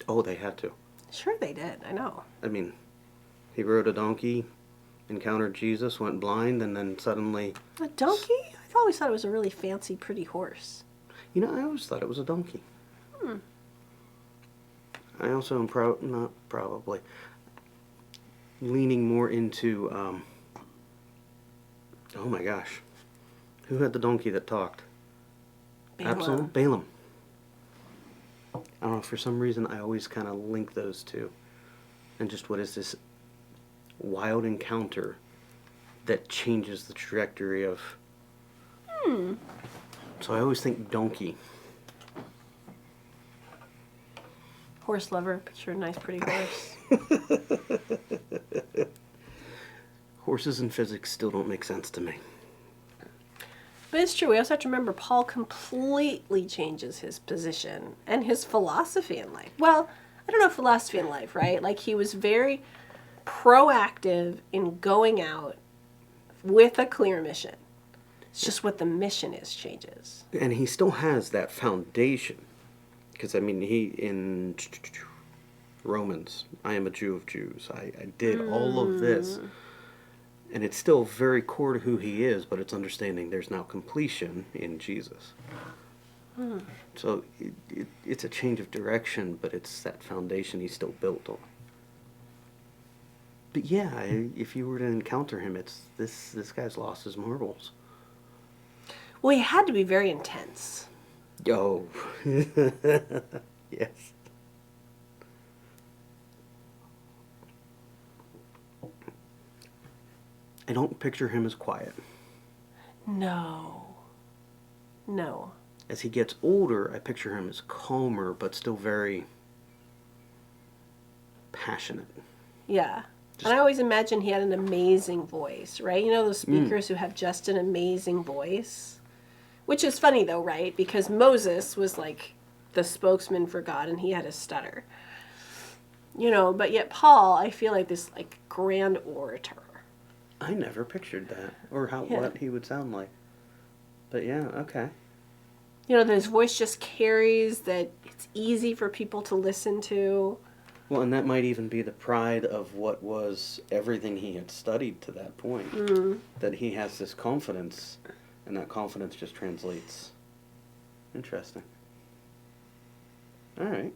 Oh, they had to. Sure they did, I know. I mean, he rode a donkey, encountered Jesus, went blind, and then suddenly... A donkey? I always thought it was a really fancy, pretty horse. You know, I always thought it was a donkey. I also am not probably leaning more into, oh my gosh, who had the donkey that talked? Balaam. Balaam. I don't know, for some reason I always kind of link those two. And just what is this wild encounter that changes the trajectory of... So I always think donkey. Horse lover, picture a nice, pretty horse. Horses and physics still don't make sense to me. But it's true, we also have to remember Paul completely changes his position and his philosophy in life. Well, I don't know philosophy in life, right? Like, he was very proactive in going out with a clear mission. It's just what the mission is changes. And he still has that foundation. Because, I mean, he, in Romans, I am a Jew of Jews. I did all of this. And it's still very core to who he is, but it's understanding there's now completion in Jesus. So it's a change of direction, but it's that foundation he's still built on. But yeah, if you were to encounter him, it's this guy's lost his marbles. Well, he had to be very intense. Oh, yes. I don't picture him as quiet. No. As he gets older, I picture him as calmer, but still very passionate. Yeah. And I always imagine he had an amazing voice, right? You know those speakers who have just an amazing voice? Which is funny, though, right? Because Moses was like the spokesman for God, and he had a stutter. You know, but yet Paul, I feel like this like grand orator. I never pictured that, or what he would sound like. But yeah, okay. You know, that his voice just carries, that it's easy for people to listen to. Well, and that might even be the pride of what was everything he had studied to that point. That he has this confidence, and that confidence just translates. Interesting. All right.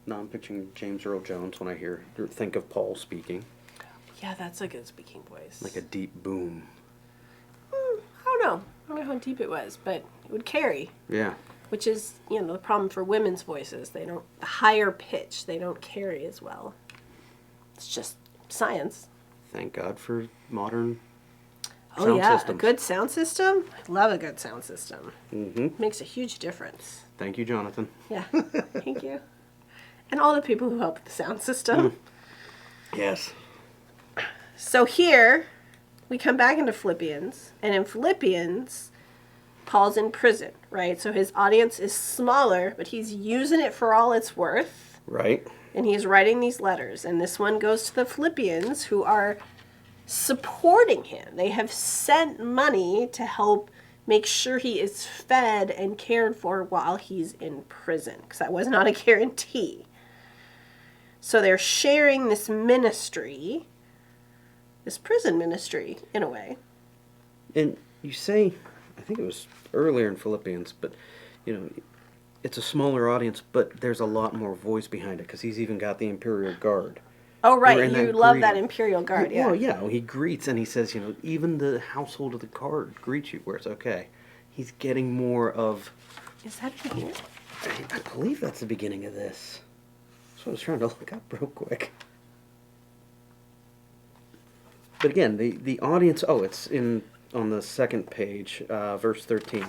Now I'm picturing James Earl Jones when I think of Paul speaking. Yeah, that's a good speaking voice. Like a deep boom. I don't know. I don't know how deep it was, but it would carry. Yeah. Which is, you know, the problem for women's voices. They don't, the higher pitch, they don't carry as well. It's just science. Thank God for modern sound systems. A good sound system? I love a good sound system. Mm-hmm. Makes a huge difference. Thank you, Jonathan. Yeah, thank you. And all the people who help with the sound system. Yes. So here, we come back into Philippians, and in Philippians, Paul's in prison, right? So his audience is smaller, but he's using it for all it's worth. Right. And he's writing these letters, and this one goes to the Philippians who are supporting him. They have sent money to help make sure he is fed and cared for while he's in prison, because that was not a guarantee. So they're sharing this ministry, this prison ministry, in a way. And you say, I think it was earlier in Philippians, but, you know, it's a smaller audience, but there's a lot more voice behind it, because he's even got the Imperial Guard. Oh, right. You love that Imperial Guard, yeah. Well, yeah, he greets, and he says, you know, even the household of the guard greets you, where it's okay. He's getting more of... Is that in here? I believe that's the beginning of this. That's what I was trying to look up real quick. But again, the audience... Oh, it's on the second page, verse 13.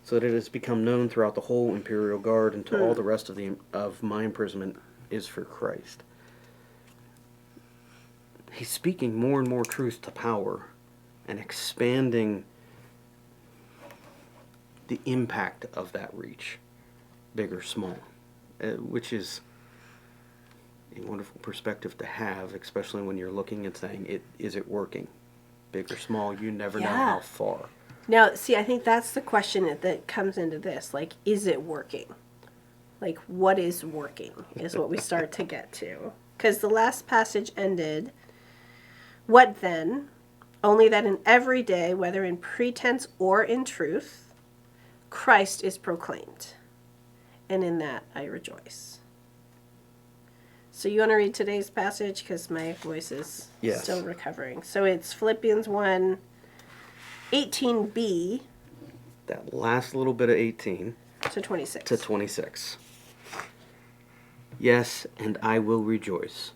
So that it has become known throughout the whole Imperial Guard and to all the rest of my imprisonment is for Christ. He's speaking more and more truth to power and expanding the impact of that reach, big or small, which is a wonderful perspective to have, especially when you're looking and saying, is it working? Big or small, you never know how far. Now, see, I think that's the question that comes into this. Like, is it working? Like, what is working is what we start to get to. Because the last passage ended, "What then? Only that in every day, whether in pretense or in truth, Christ is proclaimed. And in that I rejoice." So you want to read today's passage? Because my voice is still recovering. So it's Philippians 1, 18b That last little bit of 18 to 26. to 26. "Yes, and I will rejoice,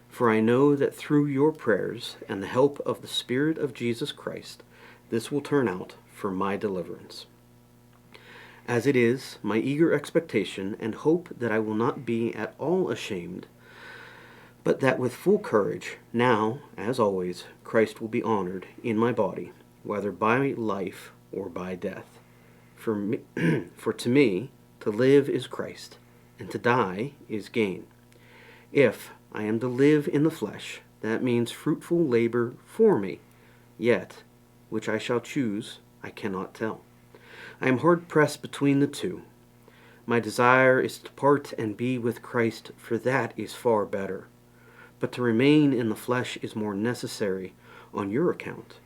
for I know that through your prayers and the help of the Spirit of Jesus Christ, this will turn out for my deliverance. As it is my eager expectation and hope that I will not be at all ashamed, but that with full courage, now, as always, Christ will be honored in my body, whether by life or by death. For to me, to live is Christ, and to die is gain. If I am to live in the flesh, that means fruitful labor for me, yet which I shall choose I cannot tell. I am hard pressed between the two. My desire is to part and be with Christ, for that is far better. But to remain in the flesh is more necessary on your account.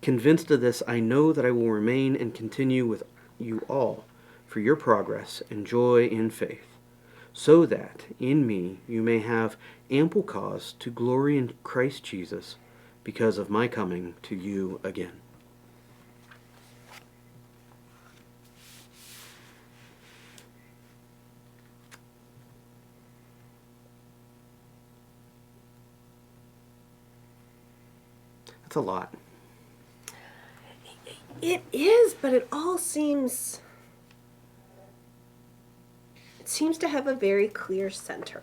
Convinced of this, I know that I will remain and continue with you all for your progress and joy in faith, so that in me you may have ample cause to glory in Christ Jesus because of my coming to you again." That's a lot. It is, but it seems to have a very clear center.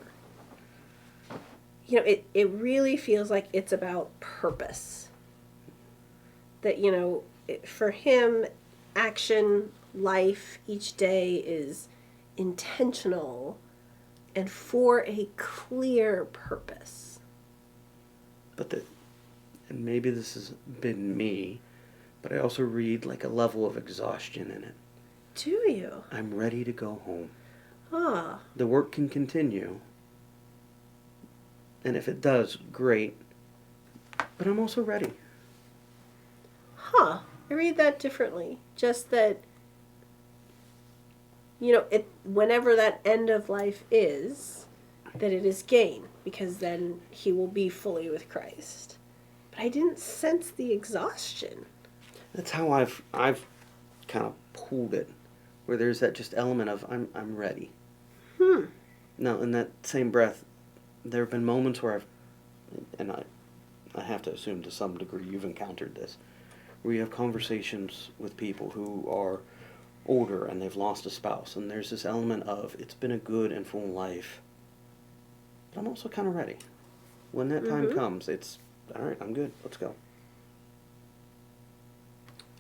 It really feels like it's about purpose. That, for him, action, life, each day is intentional and for a clear purpose. And maybe this has been me, but I also read like a level of exhaustion in it. Do you? I'm ready to go home. Ah. The work can continue. And if it does, great. But I'm also ready. Huh. I read that differently. Just that, whenever that end of life is, that it is gain, because then he will be fully with Christ. But I didn't sense the exhaustion. That's how I've kind of pulled it, where there's that just element of I'm ready. Now, in that same breath, there have been moments where I have to assume to some degree you've encountered this, where you have conversations with people who are older and they've lost a spouse, and there's this element of it's been a good and full life, but I'm also kind of ready. When that time comes, it's all right, I'm good, let's go.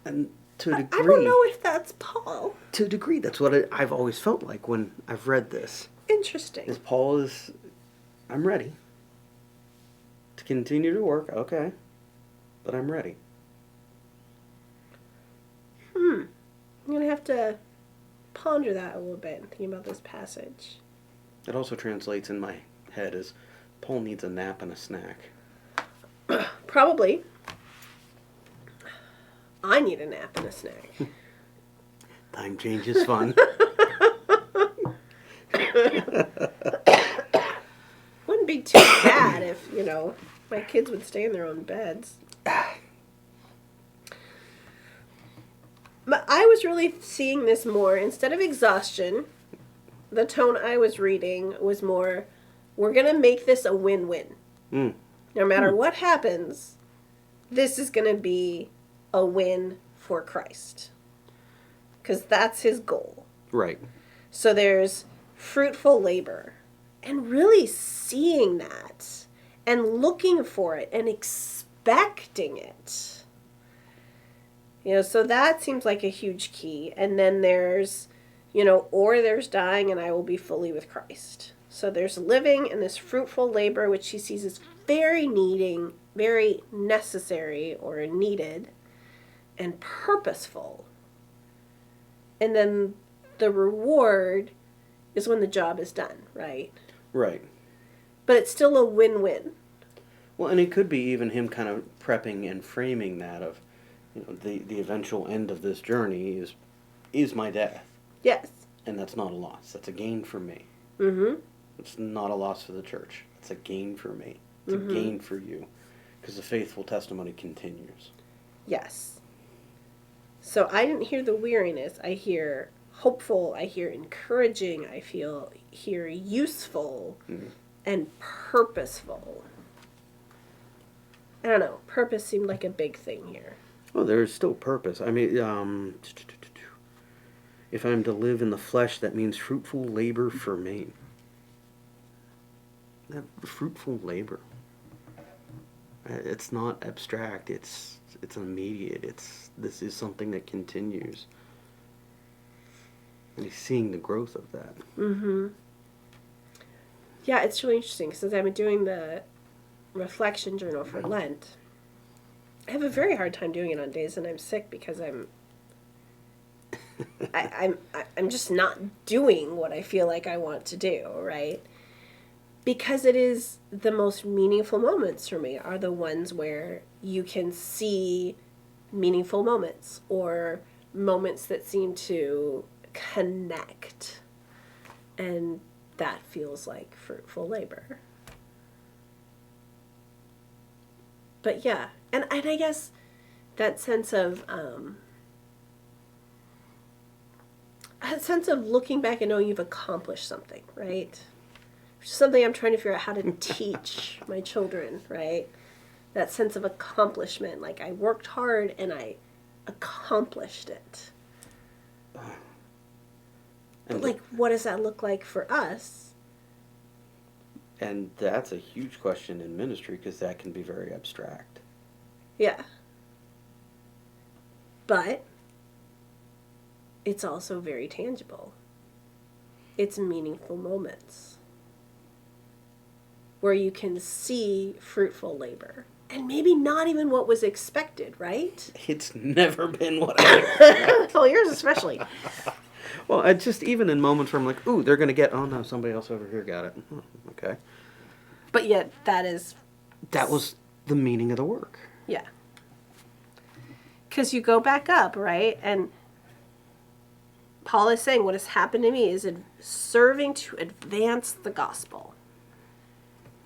And to a degree, I don't know if that's Paul. To a degree, that's what I've always felt like when I've read this. Interesting. Is Paul is, I'm ready to continue to work, okay, but I'm ready. I'm going to have to ponder that a little bit, thinking about this passage. It also translates in my head as Paul needs a nap and a snack. Probably. I need a nap and a snack. Time change is fun. Wouldn't be too bad if, my kids would stay in their own beds. But I was really seeing this more, instead of exhaustion, the tone I was reading was more, we're going to make this a win-win. No matter what happens, this is going to be a win for Christ. Because that's his goal. Right. So there's fruitful labor. And really seeing that. And looking for it. And expecting it. So that seems like a huge key. And then there's, or there's dying and I will be fully with Christ. So there's living and this fruitful labor, which he sees as very necessary or needed and purposeful. And then the reward is when the job is done, right? Right. But it's still a win-win. Well, and it could be even him kind of prepping and framing that of, the eventual end of this journey is my death. Yes. And that's not a loss. That's a gain for me. Mm-hmm. It's not a loss for the church. It's a gain for me. It's a gain for you. Because the faithful testimony continues. Yes. So I didn't hear the weariness. I hear hopeful. I hear encouraging. I hear useful and purposeful. I don't know. Purpose seemed like a big thing here. Well, there's still purpose. I mean, if I'm to live in the flesh, that means fruitful labor for me. That fruitful labor. It's not abstract. It's immediate. This is something that continues. And he's seeing the growth of that. Mm-hmm. Yeah, it's really interesting because I've been doing the reflection journal for Lent. I have a very hard time doing it on days when I'm sick because I'm just not doing what I feel like I want to do, right? Because it is the most meaningful moments for me are the ones where you can see meaningful moments or moments that seem to connect. And that feels like fruitful labor. But yeah, and I guess that sense of looking back and knowing you've accomplished something, right? Which is something I'm trying to figure out how to teach my children, right? That sense of accomplishment, like I worked hard and I accomplished it. But like, what does that look like for us? And that's a huge question in ministry because that can be very abstract. Yeah. But it's also very tangible. It's meaningful moments where you can see fruitful labor. And maybe not even what was expected, right? It's never been what I expected. Well, yours especially. Well, I just, even in moments where I'm like, ooh, they're going to get, oh no, somebody else over here got it. Oh, okay. But yet, that was the meaning of the work. Yeah. Because you go back up, right? And Paul is saying what has happened to me is serving to advance the gospel.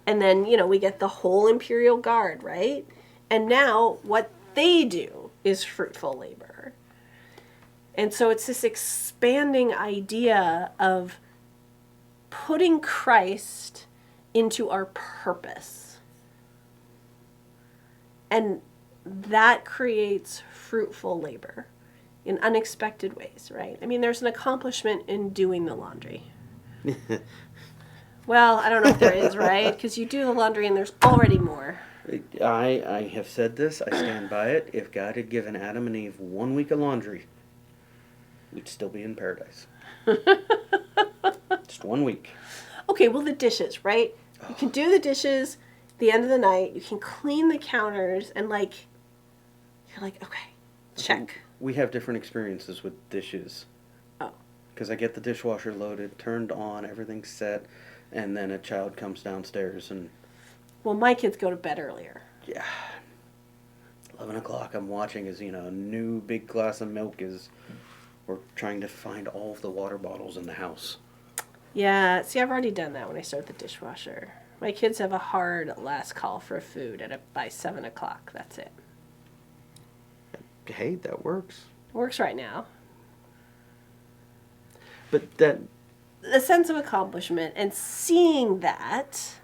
And then, we get the whole imperial guard, right? And now what they do is fruitful labor. And so it's this expanding idea of putting Christ into our purpose. And that creates fruitful labor in unexpected ways, right? I mean, there's an accomplishment in doing the laundry. Well, I don't know if there is, right? Because you do the laundry and there's already more. I have said this, I stand by it. If God had given Adam and Eve 1 week of laundry, we'd still be in paradise. Just 1 week. Okay, well, the dishes, right? You can do the dishes at the end of the night. You can clean the counters and, you're like, okay, check. We have different experiences with dishes. Oh. Because I get the dishwasher loaded, turned on, everything's set, and then a child comes downstairs and... Well, my kids go to bed earlier. Yeah. 11 o'clock, I'm watching as, a new big glass of milk is... We're trying to find all of the water bottles in the house. Yeah, see, I've already done that when I start the dishwasher. My kids have a hard last call for food by 7 o'clock. That's it. Hey, that works. Works right now. But that... The sense of accomplishment and seeing that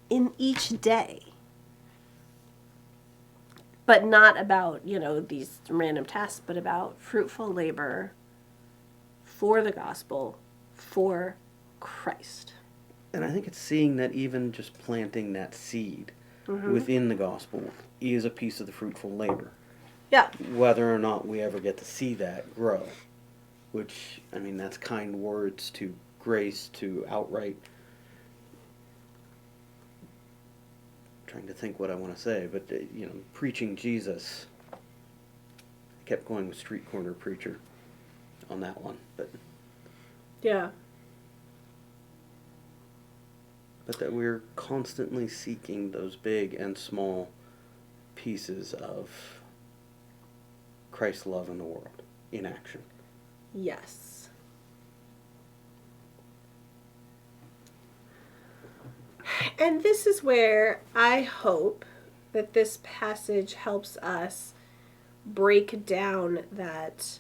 in each day. But not about, these random tasks, but about fruitful labor for the gospel, for Christ. And I think it's seeing that even just planting that seed within the gospel is a piece of the fruitful labor. Yeah. Whether or not we ever get to see that grow. Which, that's kind words to grace, to outright... trying to think what I want to say, but, preaching Jesus. I kept going with street corner preacher on that one, but... Yeah. but that we're constantly seeking those big and small pieces of Christ's love in the world in action. Yes. And this is where I hope that this passage helps us break down that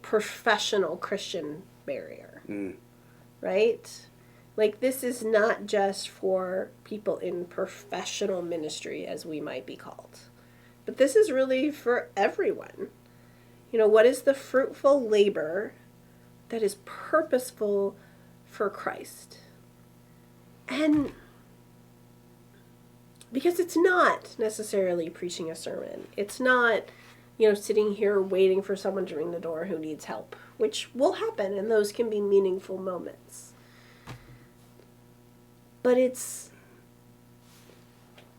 professional Christian barrier. Right? Like, this is not just for people in professional ministry, as we might be called, but this is really for everyone. You know, what is the fruitful labor that is purposeful for Christ? And because it's not necessarily preaching a sermon. It's not, you know, sitting here waiting for someone to ring the door who needs help, which will happen, and those can be meaningful moments. But it's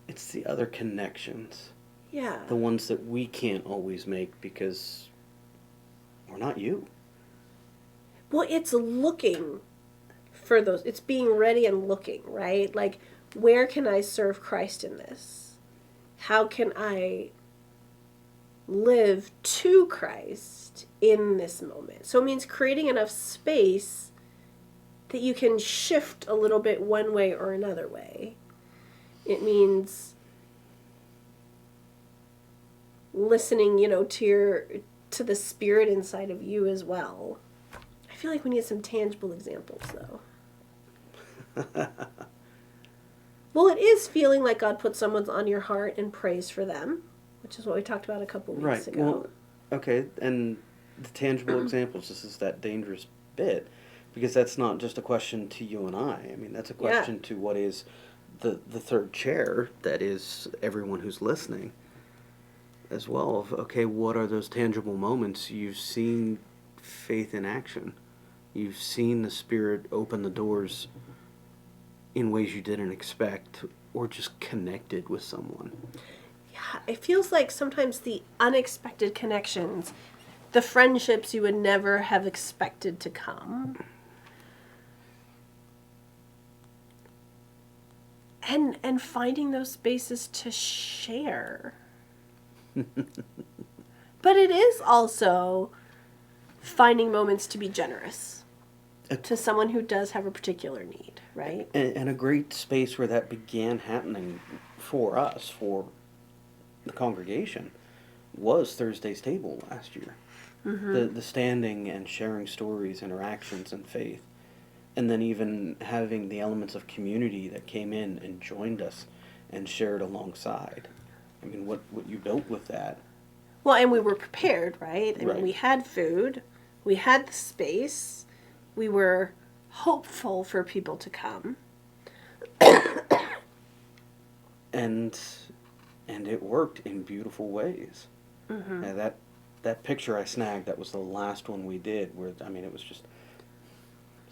the other connections. Yeah. The ones that we can't always make because we're not you. Well, it's looking for those. It's being ready and looking, right? Like, where can I serve Christ in this? How can I live to Christ in this moment? So it means creating enough space that you can shift a little bit one way or another way. It means listening, you know, to the Spirit inside of you as well. I feel like we need some tangible examples, though. Well, it is feeling like God put someone on your heart and prays for them, which is what we talked about a couple weeks ago. Well, okay, and the tangible examples, this is that dangerous bit, because that's not just a question to you and I. I mean, that's a question to what is the third chair, that is everyone who's listening as well. Of, okay, what are those tangible moments you've seen faith in action? You've seen the Spirit open the doors in ways you didn't expect, or just connected with someone. Yeah, it feels like sometimes the unexpected connections, the friendships you would never have expected to come, and finding those spaces to share. But it is also finding moments to be generous to someone who does have a particular need, right? And a great space where that began happening for us, for the congregation, was Thursday's table last year. The standing and sharing stories, interactions, and faith. And then even having the elements of community that came in and joined us and shared alongside. I mean, what you built with that. Well, and we were prepared, right? I Right. mean, we had food, we had the space, we were hopeful for people to come. And it worked in beautiful ways. Now that picture I snagged, that was the last one we did, where, I mean, it was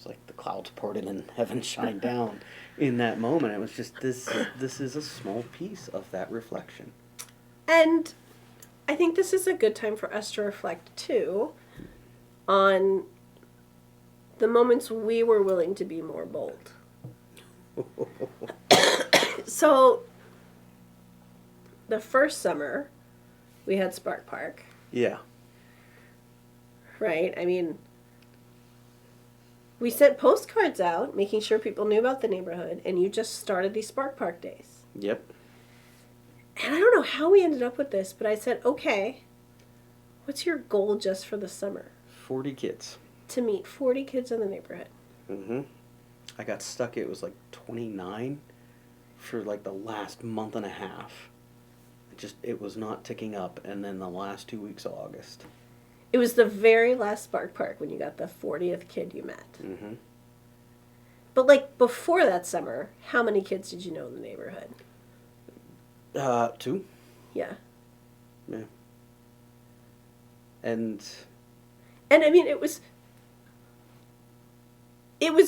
like the clouds parted and heaven shined down in that moment. It was just, this is a small piece of that reflection. And I think this is a good time for us to reflect, too, on the moments we were willing to be more bold. So, the first summer, we had Spark Park, Yeah. right? I mean, we sent postcards out, making sure people knew about the neighborhood, and you just started these Spark Park days. Yep. And I don't know how we ended up with this, but I said, okay, what's your goal just for the summer? 40 kids. To meet 40 kids in the neighborhood. I got stuck, it was like 29 for like the last month and a half. It was not ticking up, and then the last 2 weeks of August. It was the very last Spark Park when you got the 40th kid you met. But like before that summer, how many kids did you know in the neighborhood? 2. Yeah. Yeah. And I mean, it was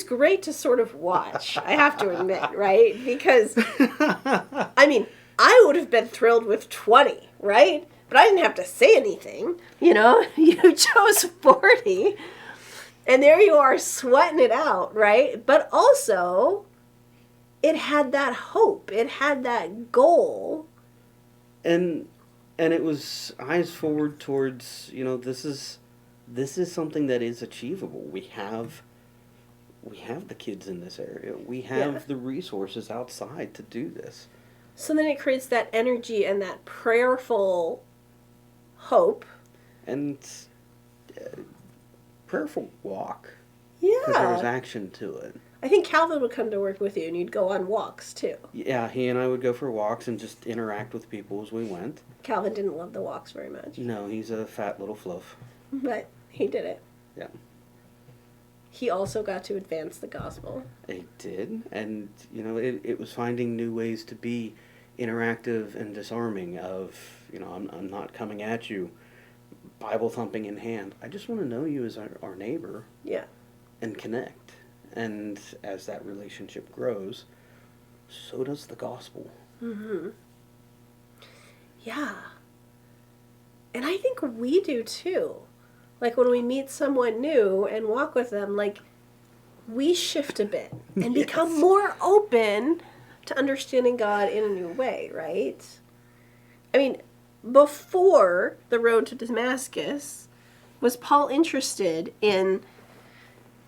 great to sort of watch, I have to admit, right? Because, I mean, I would have been thrilled with 20, right? But I didn't have to say anything, you know? You chose 40, and there you are sweating it out, right? But also, it had that hope. It had that goal. And it was eyes forward towards, this is something that is achievable. We have the kids in this area. We have the resources outside to do this. So then it creates that energy and that prayerful hope. And prayerful walk. Yeah. Because there was action to it. I think Calvin would come to work with you and you'd go on walks too. Yeah, he and I would go for walks and just interact with people as we went. Calvin didn't love the walks very much. No, he's a fat little fluff. But he did it. Yeah. He also got to advance the gospel. It did. And, it was finding new ways to be interactive and disarming of, I'm not coming at you, Bible thumping in hand. I just want to know you as our neighbor. Yeah. And connect. And as that relationship grows, so does the gospel. Mm-hmm. Yeah. And I think we do too. Like when we meet someone new and walk with them, like we shift a bit and become more open to understanding God in a new way, right? I mean, before the road to Damascus, was Paul interested in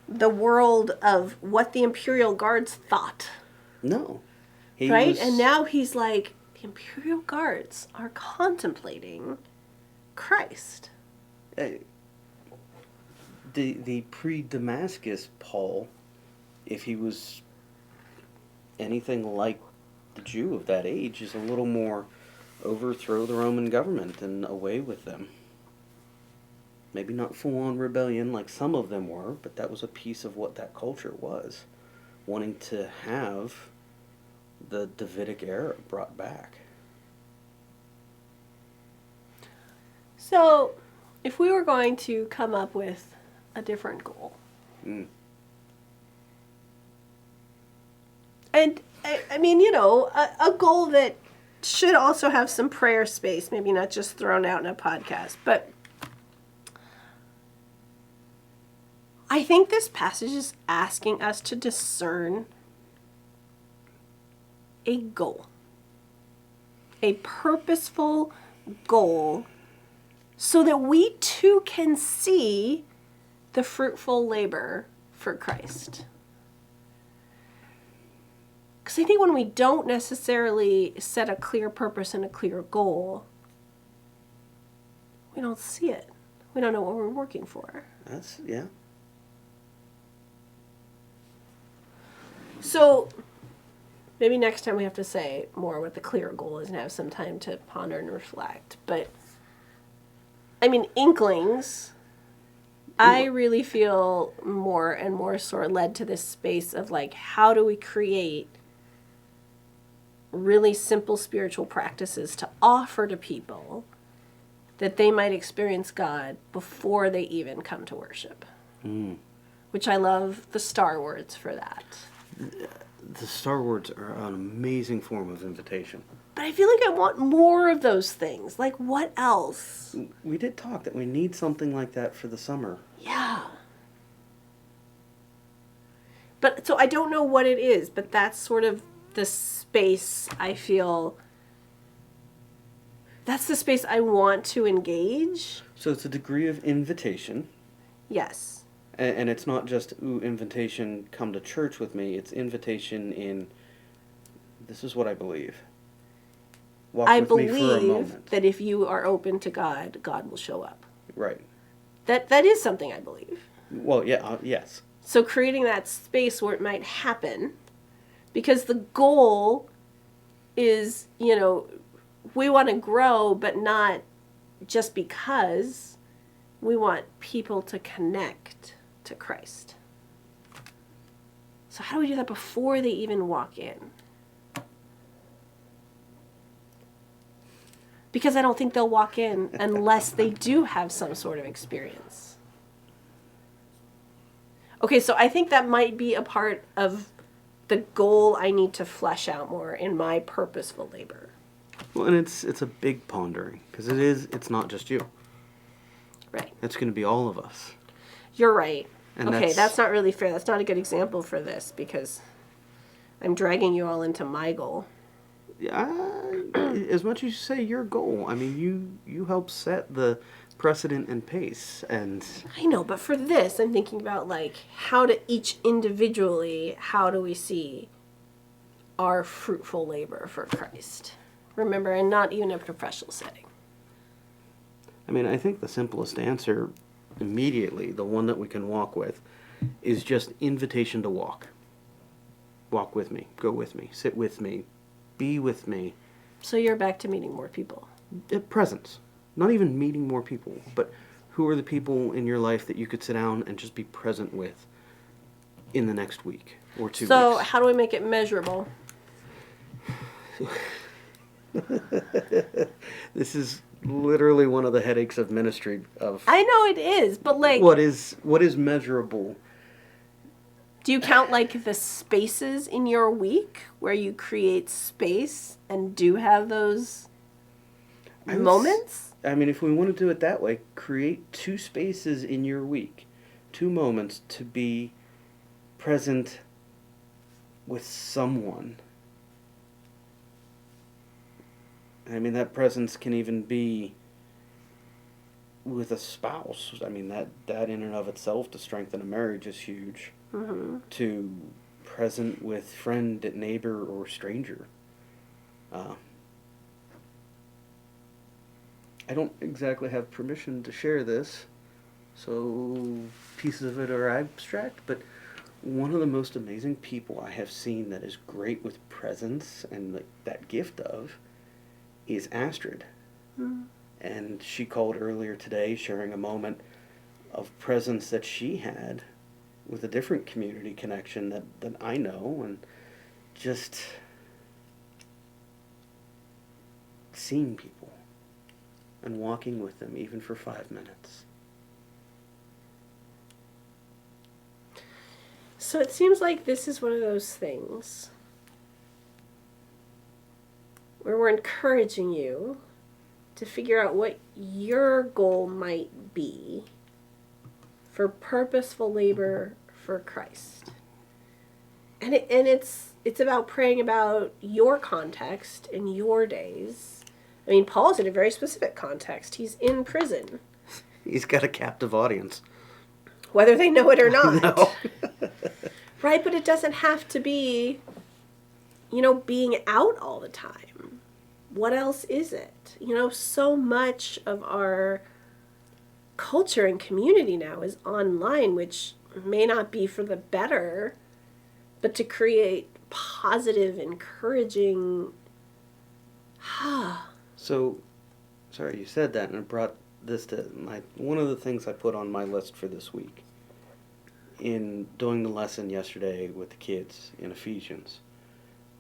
the world of what the imperial guards thought? No. Right? And now he's like, the imperial guards are contemplating Christ. The pre-Damascus Paul, if he was anything like the Jew of that age, is a little more overthrow the Roman government and away with them. Maybe not full-on rebellion like some of them were, but that was a piece of what that culture was. Wanting to have the Davidic era brought back. So, if we were going to come up with a different goal. And, I mean, a goal that should also have some prayer space, maybe not just thrown out in a podcast, but I think this passage is asking us to discern a goal, a purposeful goal, so that we too can see the fruitful labor for Christ. Because I think when we don't necessarily set a clear purpose and a clear goal, we don't see it. We don't know what we're working for. Yeah. So, maybe next time we have to say more what the clear goal is and have some time to ponder and reflect. But, I mean, inklings, I really feel more and more sort of led to this space of like, how do we create really simple spiritual practices to offer to people that they might experience God before they even come to worship. Which I love the star words for that. The star words are an amazing form of invitation. But I feel like I want more of those things. Like, what else? We did talk that we need something like that for the summer. Yeah. But, so I don't know what it is, but that's sort of the space I feel, that's the space I want to engage. So it's a degree of invitation. Yes. And it's not just, invitation, come to church with me. It's invitation in, this is what I believe. Walk I with me for a believe moment. that if you are open to God, God will show up. Right. That is something I believe. Well, yeah, yes. So creating that space where it might happen, because the goal is, we want to grow, but not just because. We want people to connect to Christ. So how do we do that before they even walk in? Because I don't think they'll walk in unless they do have some sort of experience. Okay, so I think that might be a part of the goal I need to flesh out more in my purposeful labor. Well, and it's a big pondering, because it's not just you. Right. It's going to be all of us. You're right. And okay, that's not really fair. That's not a good example for this, because I'm dragging you all into my goal. As much as you say your goal, I mean, you help set the precedent and pace, and I know, but for this, I'm thinking about like how to each individually, how do we see our fruitful labor for Christ? Remember, and not even a professional setting. I mean, I think the simplest answer immediately, the one that we can walk with, is just invitation to walk. Walk with me, go with me, sit with me, be with me. So you're back to meeting more people. Presence. Not even meeting more people, but who are the people in your life that you could sit down and just be present with in the next week or 2 weeks? So how do we make it measurable? This is literally one of the headaches of ministry. I know it is, but like, what is measurable? do you count like the spaces in your week where you create space and do have those moments? I mean, if we want to do it that way, create 2 spaces in your week, 2 moments to be present with someone. I mean, that presence can even be with a spouse. I mean, that in and of itself to strengthen a marriage is huge. Mm-hmm. To present with friend, neighbor, or stranger. I don't exactly have permission to share this, so pieces of it are abstract, but one of the most amazing people I have seen that is great with presence and like that gift of is Astrid. Mm-hmm. And she called earlier today sharing a moment of presence that she had with a different community connection that I know, and just seeing people and walking with them even for 5 minutes. So it seems like this is one of those things where we're encouraging you to figure out what your goal might be for purposeful labor for Christ. And it's about praying about your context in your days. I mean, Paul's in a very specific context. He's in prison. He's got a captive audience. Whether they know it or not. No. Right, but it doesn't have to be, being out all the time. What else is it? So much of our culture and community now is online, which may not be for the better, but to create positive, encouraging. So, sorry, you said that, and it brought this to one of the things I put on my list for this week. In doing the lesson yesterday with the kids in Ephesians,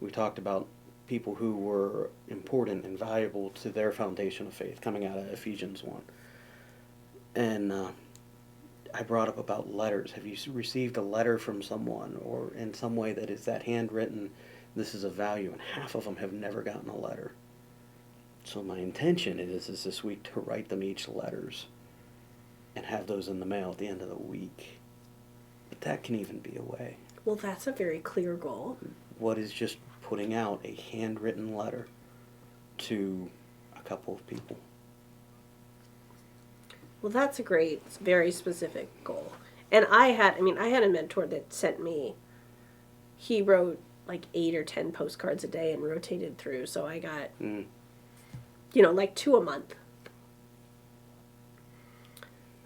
we talked about people who were important and valuable to their foundation of faith, coming out of Ephesians 1. And I brought up about letters. Have you received a letter from someone, or in some way that is that handwritten, this is of value? And half of them have never gotten a letter. So my intention is this week to write them each letters and have those in the mail at the end of the week. But that can even be a way. Well, that's a very clear goal. What is just putting out a handwritten letter to a couple of people? Well, that's a great, very specific goal. And I had a mentor that sent me, he wrote like 8 or 10 postcards a day and rotated through. So I got, like 2 a month.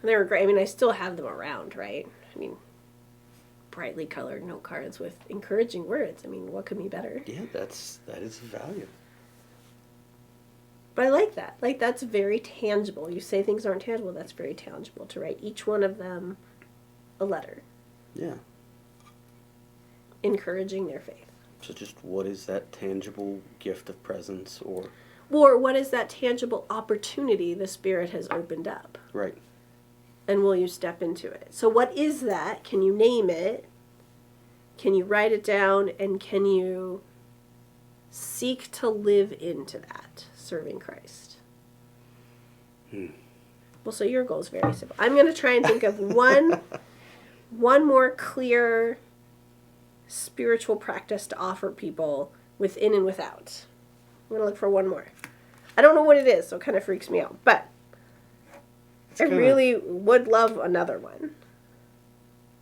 And they were great. I mean, I still have them around, right? I mean, brightly colored note cards with encouraging words. I mean, what could be better? Yeah, that is value. But I like that. Like, that's very tangible. You say things aren't tangible, that's very tangible, to write each one of them a letter. Yeah. Encouraging their faith. So just what is that tangible gift of presence, or what is that tangible opportunity the Spirit has opened up? Right. And will you step into it? So what is that? Can you name it? Can you write it down? And can you seek to live into that, serving Christ? Well, so your goal is very simple. I'm going to try and think of one more clear spiritual practice to offer people within and without. I'm going to look for one more. I don't know what it is, so it kind of freaks me out. But I really would love another one.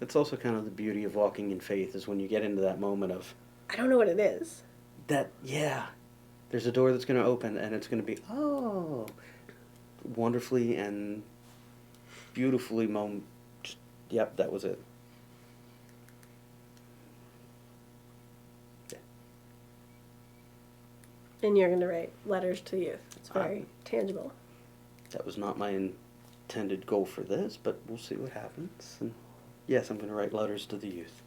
It's also kind of the beauty of walking in faith is when you get into that moment of I don't know what it is. that, yeah, there's a door that's going to open and it's going to be, oh, wonderfully and beautifully yep, that was it. Yeah. And you're going to write letters to youth. It's very tangible. That was not my intended goal for this, but we'll see what happens. And yes, I'm going to write letters to the youth.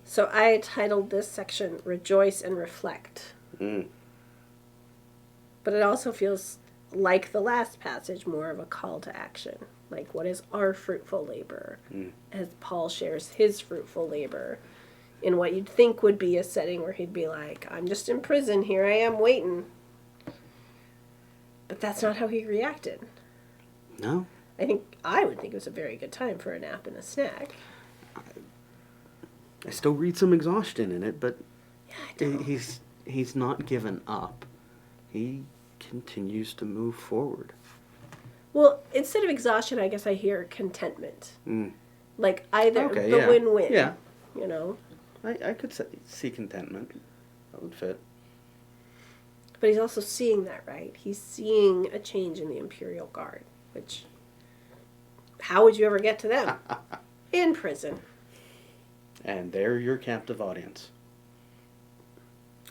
So I titled this section Rejoice and Reflect. But it also feels like the last passage, more of a call to action. Like, what is our fruitful labor? As Paul shares his fruitful labor in what you'd think would be a setting where he'd be like, I'm just in prison, here I am waiting. But that's not how he reacted. No? I would think it was a very good time for a nap and a snack. I still read some exhaustion in it, but Yeah, he's not given up. He continues to move forward. Well, instead of exhaustion, I guess I hear contentment. Like either win-win. Yeah. You know? I could see contentment. That would fit. But he's also seeing that, right? He's seeing a change in the Imperial Guard, which, how would you ever get to them? In prison. And they're your captive audience.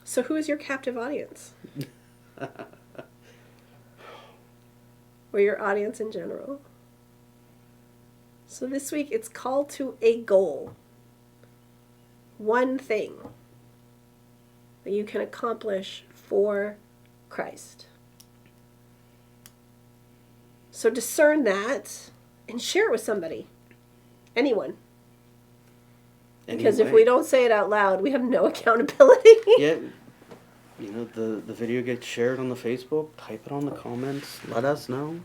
So who is your captive audience? Or your audience in general? So this week it's called to a goal. One thing that you can accomplish for Christ. So discern that and share it with somebody. Anyone. Because if we don't say it out loud, we have no accountability. Yeah. You know, the video gets shared on the Facebook. Type it on the comments. Let us know.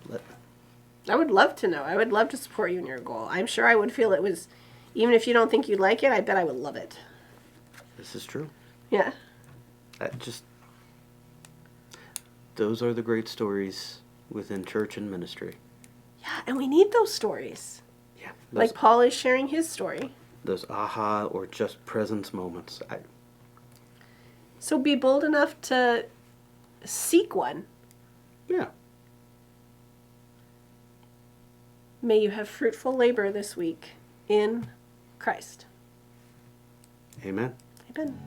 I would love to know. I would love to support you in your goal. I'm sure I would feel it was, even if you don't think you'd like it, I bet I would love it. This is true. Yeah. Those are the great stories within church and ministry. Yeah, and we need those stories. Yeah. Like Paul is sharing his story. Those aha or just presence moments. So be bold enough to seek one. Yeah. May you have fruitful labor this week in Christ. Amen. Amen.